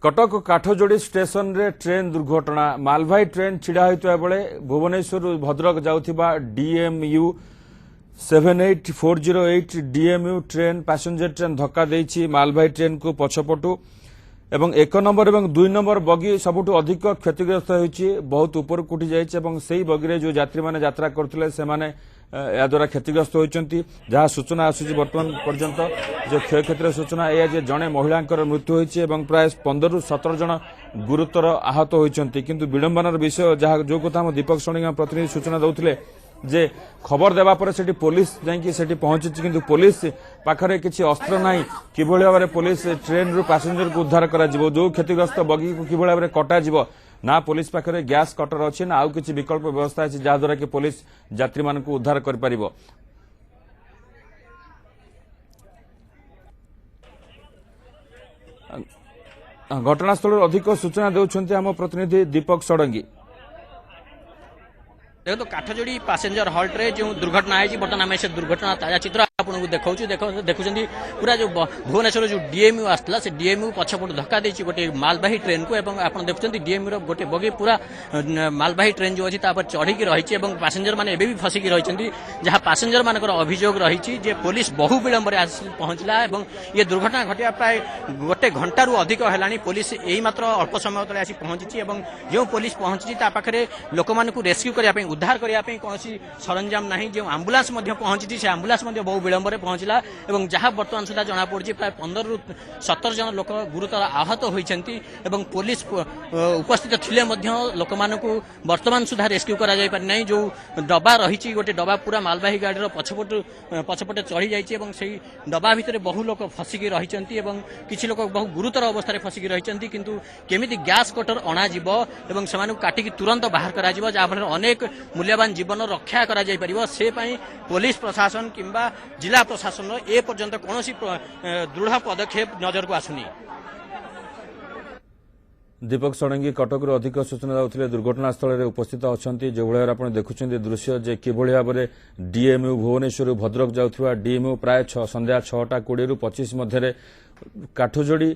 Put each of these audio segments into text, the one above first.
Cuttack Kathajodi station रे train दुर्घटना मालवाही ट्रेन छिड़ा होता बेले भुवनेश्वर भद्रक जाउथिबा DMU 78408 DMU train passenger train धक्का देछि मालवाही ट्रेन को पछपटू एवं 1 नंबर और 2 नंबर बगी सबुठ अधिक क्षतिग्रस्त होइछि बहुत ऊपर उठी जाइछि एवं सेही बगी रे जो यात्री माने यात्रा करथिले से माने या द्वारा क्षतिग्रस्त होइछन्ति जहाँ सूचना आसुछि वर्तमान पर्यंत जो क्षयक्षतिर सूचना ए जे जणे महिलांकर मृत्यु होइछि एवं प्राय 15 रु 17 जन गुरुतर आहत होइछन्ति किंतु विडंबनार विषय जहाँ जो कथा हम दीपक सोनी प्रतिनिधि सूचना दउथिले जे खबर देवा पर सेठी पुलिस जाइकी सेठी पहुंची किंतु पुलिस पाखरे किछि अस्त्र नाही किभଳି भाबरे पुलिस ट्रेन रु पैसेंजर को उद्धार करा जिवो जो क्षतिग्रस्त बगी को किभଳି भाबरे कटा जिवो ना पुलिस पाखरे गैस कटर अछि ना आउ किछि विकल्प व्यवस्था अछि जा द्वारा कि पुलिस यात्री मान को उद्धार कर परिबो। घटनास्थल अधिक सूचना देउछन्ति हम प्रतिनिधि दीपक षडंगी। देखो तो काठजोड़ी पैसेंजर हॉल्ट रे जो दुर्घटना है बर्तमान आम से दुर्घटना ताजा चित्र आपको देखा देखुं पूरा जो भुवनेश्वर जो डीएमयू आसला से डीएमयू पछपट धक्का देछि गोटे मालवाही ट्रेन को एवं आप देखुं डीएमयू गोटे बगी पूरा मालवाही ट्रेन जो अच्छी चढ़ी रही पैसेंजर मैंने भी फसिकी रही जहाँ पैसेंजर मानकर अभियोग रही पुलिस बहु विलंबर पहुंचला और ये दुर्घटना घटिया प्राय गोटे घंटारू अधिक है पुलिस यही मात्र अल्प समय तले आसी पहुंची जो पुलिस पहुंची पाखे लोक मानक रेस्क्यू करने उद्धार करने कौन सरंजाम ना जो आंबुलांस पहुंची से आंबुलांस बहु विलंबर पहुंचला और जहाँ बर्तमान सुधा जना पड़ी प्राय 15 रु 17 जन लोक गुरुतर आहत होती पुलिस उपस्थित थिले लोक मानक बर्तमान सुधा रेस्क्यू करा जाय पारि नहीं जो डबा रही गोटे डबा पूरा मालवाही गाड़ी पछपटे चढ़ी जाइए से डबा भितर बहु लोक फसिकी रही किसी लोक बहु गुरुतर अवस्था फसिकी रही किंतु केमिति गैस कटर अणाजिब और से काटिकी तुरंत बाहर करा जहाँफल अनेक मूल्यवान जीवन रक्षा करा जाय परिबो से पई पुलिस प्रशासन किंबा जिला प्रशासन ए पर्यंत कौन दृढ़ पदक्षेप नजर को आसुनी। दीपक षडंगी कटक अधिक सूचना दाउथिले दुर्घटनास्थल में उपस्थित अच्छा जो भाई आप देखुं दृश्य जे किभଳି भाबरे डीएमयू भुवनेश्वर भद्रक जाउथिबा डीएमयू प्राय संध्या 6:20 रु 25 मध्य काठजोड़ी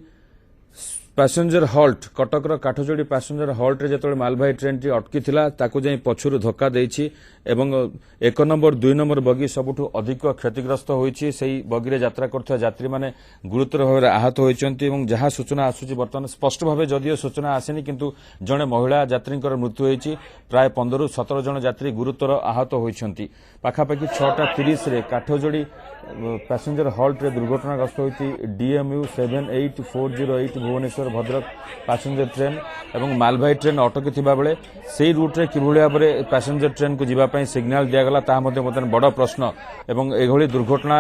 पैसेंजर हॉल्ट कटकर काठजोड़ी पैसेंजर हॉल्ट रे जेतोले मालवाही ट्रेन टी अटकी थिला ताकू जाई पछुरु धक्का देछि एवं 1 नंबर 2 नंबर बगी सबुठु अधिक क्षतिग्रस्त होईछि सेही बगी रे यात्रा करथवा यात्री माने गुरुतर भाबरे आहत होईचंती एवं जहाँ सूचना आसुछि वर्तमान स्पष्ट भाबे जदियो सूचना आसेनी किंतु जणे महिला यात्रींकर मृत्यु होईछि प्राय 15 रु 17 जन यात्री गुरुतर आहत होईचंती पाखापाखि 6:30 रे काठजोड़ी पैसेंजर हॉल्ट रे दुर्घटनाग्रस्त होईछि DMU 78408 Bhubaneswar Bhadrak passenger train एवं मालवाही ट्रेन अटकी थिबा बेले सेही रूट रे किभଳି भाबरे पैसेंजर ट्रेन को जीवा पई सिग्नल दिया गला ता मध्ये बर्तमान बड़ प्रश्न एवं एभଳି दुर्घटना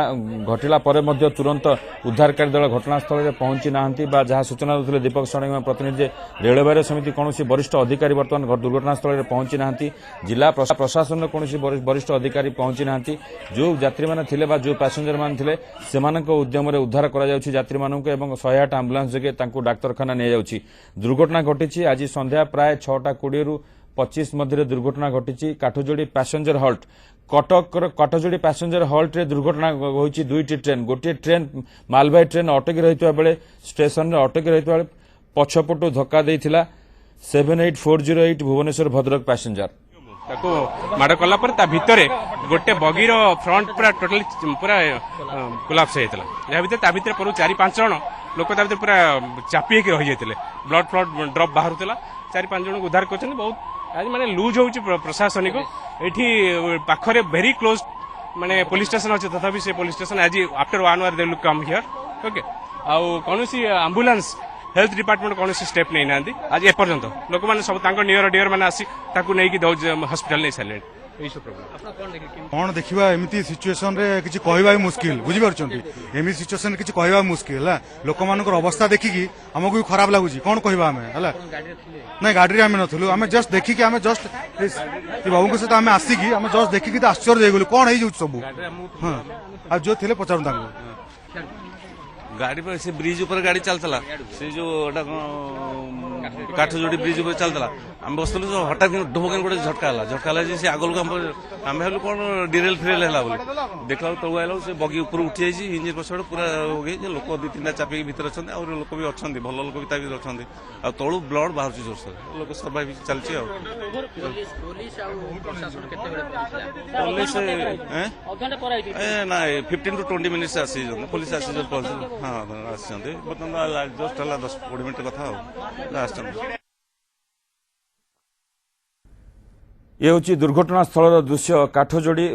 घटिला परे मध्ये तुरंत उद्धारकारी दल घटनास्थल रे पहुंची नाहंती बा जहाँ सूचना देथिले दीपक षडंगी प्रतिनिधि रेलवे समिति कौन वरिष्ठ अधिकारी बर्तमान दुर्घटनास्थल में पहुंची नाहंती जिला प्रशासन कौन वरिष्ठ अधिकारी पहुंची नाहंती जो यात्री माने थिले बा जो पैसेंजर मान थिले सेमानक उद्यम रे उद्धार करा जाउछि यात्री मानक एवं 108 एम्बुलेंस जगे तांको डाक्तरखाना ने जाउछि दुर्घटना घटिछि आज संध्या प्राय 6:20 रु 25 मध्य दुर्घटना घटिछि Kathajodi passenger halt Cuttack Kathajodi passenger halt रे दुर्घटना होइछि दुईटी ट्रेन गोटे ट्रेन मालवाही ट्रेन अटकी रहितबा बेले स्टेशन रे अटकी रहितबा बेले पछपटु धक्का देइथिला 78408 भुवनेश्वर भद्रक पैसेंजर ताको माड़ कला पर ता भितरे गोटे बगीर फ्रंट पूरा टोटली पूरा कोलाप्स होइतला या भितर ता भितर पर 4-5 जन लोक ता भितर पूरा चापी के रहि जाइतले ब्लड फ्लड ड्रॉप बाहरुतला 4-5 जन उद्धार करछन बहुत आज माने लूज होउची प्रशासनिक एठी पाखरे वेरी क्लोज माने पुलिस स्टेशन अछि तथापि से पुलिस स्टेशन आज after 1 hour they look come here okay आउ कोनोसी एम्बुलेंस हेल्थ डिपार्टमेंट कौन स्टेप नहीं ना आज एपर्यंत लोक मैंने सब नियर डियर मैंने आसी हॉस्पिटल नहीं सारे कौन देखा एमती सिचुएशन रे किसी कहवा मुस्किल बुझीपार एमती सिचुएशन किसी कहवा मुस्किल है लोक मान अवस्था देखिकी आमको भी खराब लगुच कौन कहवा आम है ना गाड़ी आम नु आम जस्ट देखिकी आम जस्ट बाबू सहित आम आसिकी आम जस्ट देखिकी आश्चर्य हो गलु कौन हो सब हाँ जो थे पचारू गाड़ी पर से ब्रिज ऊपर गाड़ी चलता से जो काठजोड़ी ब्रिज ऊपर चलता आम बसलु हठात ढोकन गोटे झटका है से आगल को आम भालू कौन डिरेल फिरेल है देखला तलू आइल से बगी ऊपर उठी जाइए इंजिन पछड़ पूरा हो गई लोक दु तीन चापिक भर अच्छा और लोक भी अच्छा भल लोक भी अच्छा तलू ब्लड बाहर जोरसोर लोक सर्वाइव चलती ना 15 to 20 मिनिट्स आसी पुलिस आसी हाँ आसी बर्तमान जस्ट है 10-20 मिनट कथा आस ये हूँ दुर्घटना स्थल दृश्य काठजोड़ी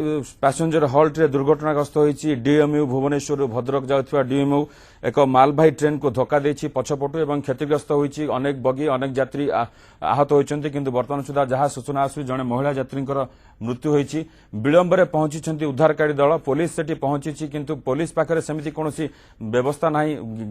पैसेंजर हल्ट रे दुर्घटनाग्रस्त होती डीएमयू भुवनेश्वर भद्रक जाऊा डीएमयू एक मालवाही ट्रेन को धक्का देछि पछपटु एवं क्षतिग्रस्त होती अनेक बगी अनेक यात्री आहत होती किंतु वर्तमान सुधा जहाँ सूचना आसु जड़े महिला यात्री मृत्यु होती विलंब में पहुंची उद्धारकारी दल पुलिस सेठी पहुंची किंतु पुलिस पाखे सेमती कौन व्यवस्था ना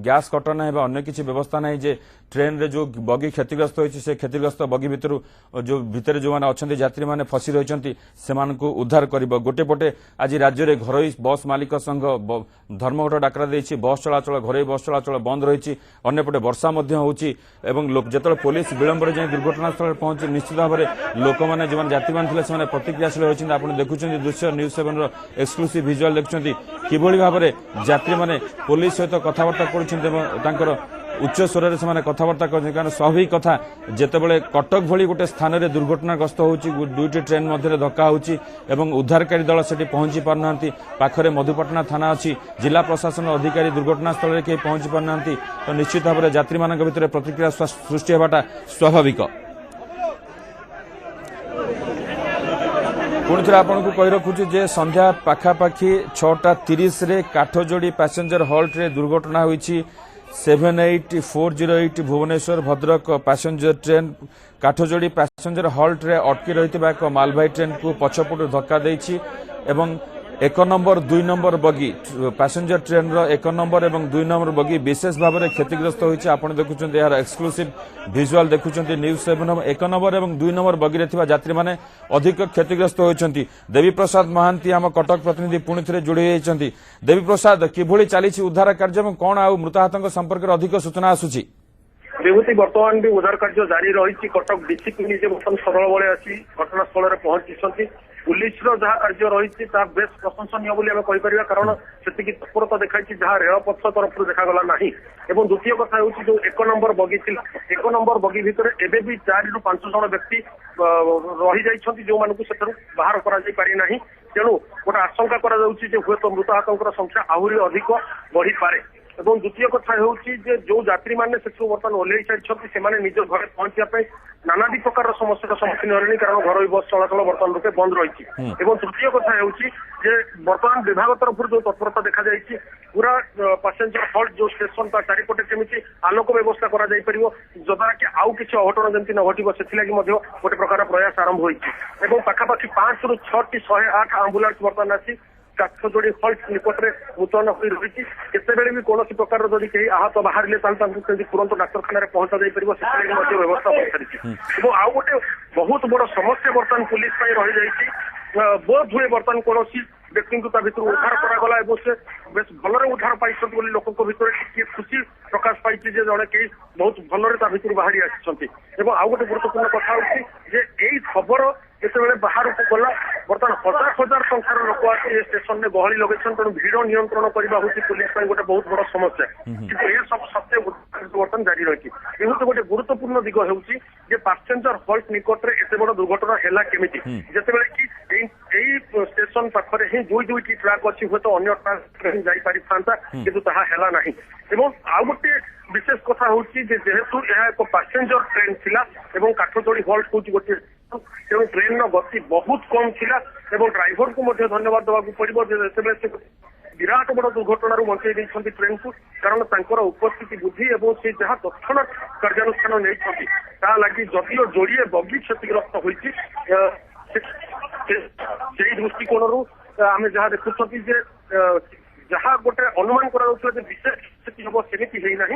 गैस कटर ना अन्य किसी व्यवस्था ना जे ट्रेन रे जो बगी क्षतिग्रस्त होती से क्षतिग्रस्त बगी भितर जो भितर जो मैंने अच्छा यात्री मैंने फसी रही से उद्धार कर गोटे पटे आज राज्य में घरोई बस मालिक संघ धर्मघट डाकरा देछि बस चलाचल घरोई बस चलाचल बंद रही अंपटे वर्षा जो पुलिस विलंब में जाए दुर्घटनास्थल पहुंची निश्चित भाव में लोक मैंने जो यात्री मैंने थे प्रतिक्रियाशील होती आप देखुं दृश्य न्यूज 7 एक्सक्लूसिव विजुअल देखुं किभली भाव में यात्री मैंने पुलिस सहित कथबार्ता कर उच्च स्वर से कथबार्ता कर स्वाभाविक कथा जितेबाला कटक भली गोटे स्थान में दुर्घटनाग्रस्त होती दुईटी ट्रेन मध्य धक्का होची एवं उद्धारकारी दल से पहुंची पारना पाखरे मधुपाटना थाना अच्छी जिला प्रशासन अधिकारी दुर्घटनास्थल में कहीं पहुंची पारना तो निश्चित भाव में यात्री मान भर प्रतिक्रिया सृष्टि होगा स्वाभाविक पुणी थे आपको कही रखुची जे संध्या पाखापाखि 6:30 रे काठजोड़ी पैसेंजर हल्ट रे दुर्घटना होईची 78408 Bhubaneswar Bhadrak passenger train Kathajodi passenger halt रे अटकी रही एक मालवाही ट्रेन को पछपटू धक्का देछि एवं 1 नंबर 2 नंबर बगी पैसेंजर ट्रेन रो 1 नंबर एवं 2 नंबर बगी विशेष भाव में क्षतिग्रस्त होती आपड़ देखुं यार एक्सक्लूसिव विजुअल देखुं न्यूज 7 1 नंबर एवं 2 नंबर बगी रे थिबा यात्री माने अधिक क्षतिग्रस्त होती देवी प्रसाद महांती आम कटक प्रतिनिधि पुणी थे जोड़ी होती देवी प्रसाद किभली चली उद्धार कार्य कौन आ मृताहत संपर्क में अधिक सूचना आसूची विभूति बर्तमान भी उद्धार कार्य जारी रही कटक डीसीपी निजे बर्तमान सरल बड़े आसी घटनास्थल में पहुंची पुलिस जहाँ कार्य रही बेस प्रशंसनीय बोली आम कहीपर कारण से तत्परता देखा जहाँ रेलपथ तरफ देखागला ना एवं द्वितीय कथा हूँ जो 1 नंबर बगी थी 1 नंबर बगी भितर एवं भी 4 ରୁ 5 जन व्यक्ति रही जाइछन्ति जो मानकु सेठरू बाहर करा जाई पारि नाही तेणु गोटे आशंका करा जाउछि जे हुए तो मृताहतर संख्या आहुरी अधिक बढ़ी पारे एवं द्वितीय कथा हूँ जो यात्री मैंने से बर्तमान ओह्लई सारी से निज घर पहुंचापी नानादी प्रकार समस्या सम्मुखीन होने कारण घर बस चलाचल बर्तमान रूपे बंद रही एवं तृतीय कथा हूँ बर्तमान विभाग तरफ जो तत्परता देखा जाइए पूरा पैसेंजर हल्ट जो स्टेशन चारिपटे केमी आलोक व्यवस्था जद्वारा कि आउ किसी अघटन जमी न घटो से गोटे प्रकार प्रयास आरंभ होती पाखापाखि 5 ରୁ 6ଟି 108 आंबुलांस बर्तमान आसी काठजोड़ी हल्ट निकट में मुतयन हो रही केतबेले भी कौन प्रकार जदि कहीं आहत बाहर तुरंत डाक्तखाना पहुंचा जापर व्यवस्था हो सारी आउ गोटे बहुत बड़ समस्या बर्तमान पुलिस रही जाइए बोध हुए बर्तमान कौन व्यक्ति को भर उद्धार करागला और से बेस भलरे उद्धार पाई लोकों भर खुशी प्रकाश पाई जड़े कई बहुत भलरे भर बाहरी आसी आउ गोटे गुरुत्वपूर्ण कथा यही खबर जिते बाहर को गला बर्तमान हजार हजार संख्यार लोक आसी स्टेशन में गहली लगे तेणु भिड़ नियंत्रण करने हूँ पुलिस गोटे बहुत बड़ समस्या कि ये सब सत्य बर्तमान जारी रही ये गोटे गुरुत्वपूर्ण दिग हो पैसेंजर हल्ट निकट में एत बड़ दुर्घटना है केमी जितेबाला कि स्टेशन पाखे ही दुईटी ट्राक अच्छी हुए तो अन्य ट्राक जापारि था कि आउ गोटे विशेष कथा हूँ जेहेतु यह एक पैसेंजर ट्रेन थिला एवं काठजोड़ी हल्ट हूँ गोटे तेणु ट्रेन गति बहुत कम थिला एवं ड्राइवर को धन्यवाद देवाक पड़ो से विराट बड़ दुर्घटना बंचाई देती ट्रेन को कारण तांकर उपस्थिति बुद्धि एवं से जहाँ तत्ण कार्यानुष्ठान नहीं लगी जदिओ जोड़िए बगी क्षतिग्रस्त होती दृष्टिकोण आम जहाँ देखुं जहाँ गोटे अनुमान करा विशेष क्षति हम सेमती ना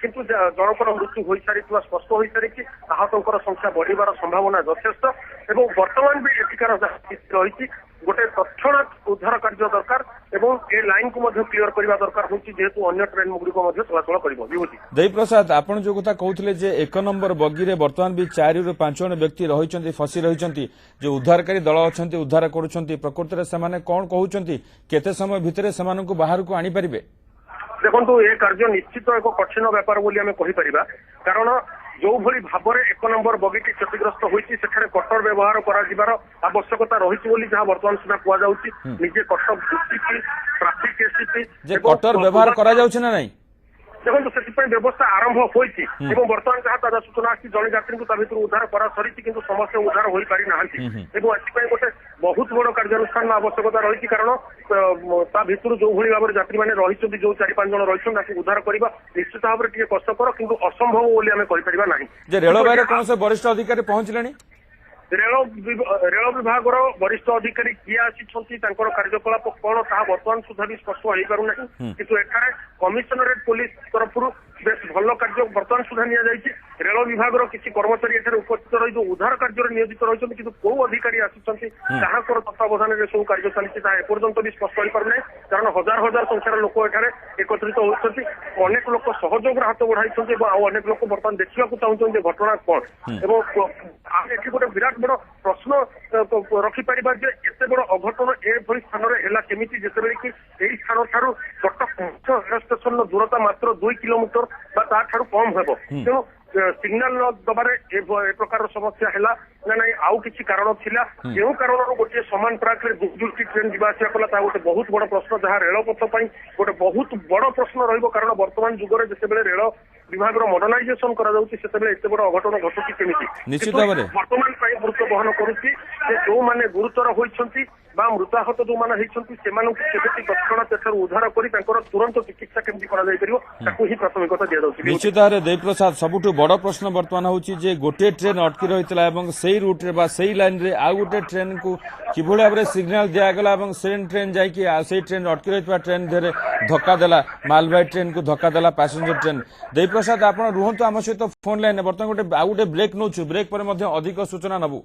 किंतु जनकर मृत्यु हो सारी स्पष्ट हो सारी आहतर संख्या बढ़िबार संभावना यथेष्ट एवं वर्तमान भी एटिकार रही गोटे तत्क्षणात् उद्धार कार्य दरकार एवं ए लाइन को ମଧ୍ୟ क्लियर करबा दरकार होची जेहेतु अन्य ट्रेन गुड़िक ମଧ୍ୟ चलाचल करिवो विभूति देवीप्रसाद आपण जो कथा कहते जे 1 नंबर बगी रे वर्तमान भी 4 ରୁ 5 जन व्यक्ति रही फसी रही जो उद्धारकारी दल अच्छा उद्धार करुँच प्रकृत में से कौन कहते केते समय भितर से बाहर को आनी पारिबे देखो ये कार्य निश्चित एक कठिन व्यापार बोली आमे कहि परिबा कारण जो भली भाबरे 1 नंबर बगीटी क्षतिग्रस्त होईची सेठारे कटर व्यवहार करा जिबार आवश्यकता रहिची बोली जहां वर्तमान सुधा कुआ जाउची निजे कटक डीसीपी ट्रैफिक एसीपी जे कटर व्यवहार करा जाउची ना नहीं देखो से व्यवस्था आरंभ होती बर्तमान जहाँ ताजा सूचना आसी जड़े यात्री को भर उद्धार करा सरी किंतु समस्या उद्धार हो पारि ना गोटे बहुत बड़ कार्यानुष्ठान आवश्यकता रही कारण ता भर जो भाई भाव में यात्री मैंने रही जो 4-5 जन रही उद्धार करवा निश्चित भाव में टे कष्टर किंतु असंभव बोली आम कहीपर ना रेलवे कौन से वरिष्ठ अधिकारी पहुंचले रेल विभाग वरिष्ठ अधिकारी किए आसी कार्यकलाप कौन ता बर्तमान सुधा भी स्पष्ट हो पारना किंतु एठारे कमिशनरेट पुलिस तरफ बेस भल कार्य बर्तमान सुधा नि रेल विभाग किसी कर्मचारी एठारे उपस्थित रही जो उद्धार कार्य नियोजित रही किंतु कौ अधिकारी आसी तत्वावधान में सब कार्य चलती एपर्यंत भी स्पष्ट हो पारना कारण हजार हजार संख्यार लोक एठारे एकत्रित होती अनेक लोक सहयोग हाथ बढ़ाई अनेक लोक बर्तमान देखा चाहते घटना कौन एवं ये गोटे विराट बड़ प्रश्न रखिपर एत बड़ अघटन एभली स्थान है केमी जिते कि यही स्थान ठार कटक रेल स्टेशन दूरता मात्र 2 किलोमीटर कम हे तेणु सिग्नाल न दबार ए प्रकार समस्या है ना ना आउ किसी कारण थिला जो कारण गोटे समान ट्राक रे दुर्जुटी ट्रेन जीवा आसिया कला गोटे बहुत बड़ प्रश्न जहाँ रेलपथ गोटे बहुत बड़ प्रश्न रहिबो कारण वर्तमान जुग में जिते रेल विभाग मॉडर्नाइजेशन करते एत बड़ अघटन घटुची केमिति निश्चित भाव में वर्तमान गुरुत्व बहन करुच्ची जो मैंने गुरुतर होती मृताहत जो मैंने तत्क्षणात उद्धार कर तुरंत चिकित्सा केमती ही प्राथमिकता दि जाऊँगी निश्चित भाव में देवप्रसाद सबुठ बड़ प्रश्न बर्तमान होची गोटे ट्रेन अटकी रही से रूट रे से लाइन रे आउ गोटे ट्रेन को किभली भाव में सिग्नाल दिगला से ट्रेन जाकि ट्रेन अटकी रही ट्रेन धीरे धक्का देला मालवाही ट्रेन को धक्का देला पैसेंजर ट्रेन देवप्रसाद आप रुहतु आम सहित फोन लाइन बर्तमान गोटे आउ गोटे ब्रेक नौ ब्रेक पर अधिक सूचना नबू।